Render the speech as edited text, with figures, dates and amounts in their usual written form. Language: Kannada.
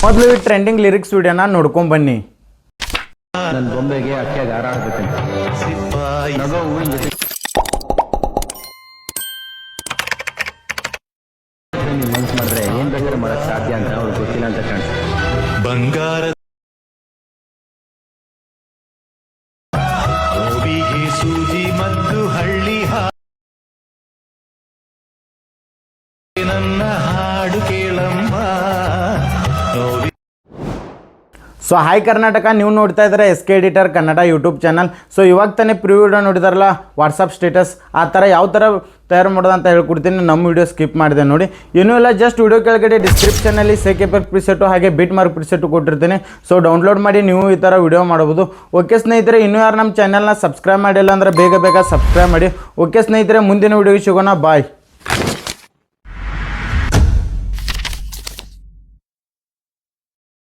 ಮೊದಲು ಈ ಟ್ರೆಂಡಿಂಗ್ ಲಿರಿಕ್ಸ್ ವಿಡಿಯೋನ ನೋಡ್ಕೊಂಡ್ ಬನ್ನಿ. ನನ್ನ ಬೊಂಬೆಗೆ ಅಕ್ಕಿಯಾಗಿ ಹಾರಾಡ್ಬೇಕಂತ ನಗೋ ಹೂವಿನ ಜೊತೆ ನೀವು ಮನ್ಸು ಮಾಡಿದ್ರೆ ಏನ್ ಬೇಕಾದ್ರೆ ಮಾಡಕ್ ಸಾಧ್ಯ ಅಂತ ಅವ್ರಿಗೆ ಗೊತ್ತಿಲ್ಲ ಅಂತ ಕಾಣಿಸುತ್ತೆ. ಬಂಗಾರ ನೋವಿಗೆ ಸೂಜಿ ಮತ್ತು ಹಳ್ಳಿ ನನ್ನ ಹಾಡು ಕೇಳಮ್ಮ. ಸೊ ಹಾಯ್ ಕರ್ನಾಟಕ, ನೀವು ನೋಡ್ತಾ ಇದ್ದಾರೆ SK editor Kannada YouTube channel. So ಇವಾಗ ತಾನೇ ಪ್ರೀ ವಿಡಿಯೋ ನೋಡಿದಾರಲ್ಲ ವಾಟ್ಸಪ್ ಸ್ಟೇಟಸ್, ಆ ಥರ ಯಾವ ಥರ ತಯಾರು ಮಾಡೋದು ಅಂತ ಹೇಳ್ಕೊಡ್ತೀನಿ. ನಮ್ಮ ವಿಡಿಯೋ ಸ್ಕಿಪ್ ಮಾಡಿದೆ ನೋಡಿ. ಏನೂ ಇಲ್ಲ, ಜಸ್ಟ್ ವಿಡಿಯೋ ಕೆಳಗಡೆ ಡಿಸ್ಕ್ರಿಪ್ಷನಲ್ಲಿ ಸೇಕ್ ಎಫೆಕ್ಟ್ ಪ್ರಿಸೆಟು ಹಾಗೆ ಬಿಟ್ ಮಾರ್ಕ್ ಪ್ರಿಸೆಟು ಕೊಟ್ಟಿರ್ತೀನಿ. ಸೊ ಡೌನ್ಲೋಡ್ ಮಾಡಿ ನೀವು ಈ ಥರ ವಿಡಿಯೋ ಮಾಡ್ಬೋದು. ಓಕೆ ಸ್ನೇಹಿತರೆ, ಇನ್ನೂ ಯಾರು ನಮ್ಮ ಚಾನಲ್ನ ಸಬ್ಸ್ಕ್ರೈಬ್ ಮಾಡಿಲ್ಲ ಅಂದರೆ ಬೇಗ ಬೇಗ ಸಬ್ಸ್ಕ್ರೈಬ್ ಮಾಡಿ. ಓಕೆ ಸ್ನೇಹಿತರೆ, ಮುಂದಿನ ವಿಡಿಯೋಗೆ ಸಿಗೋಣ. ಬಾಯ್.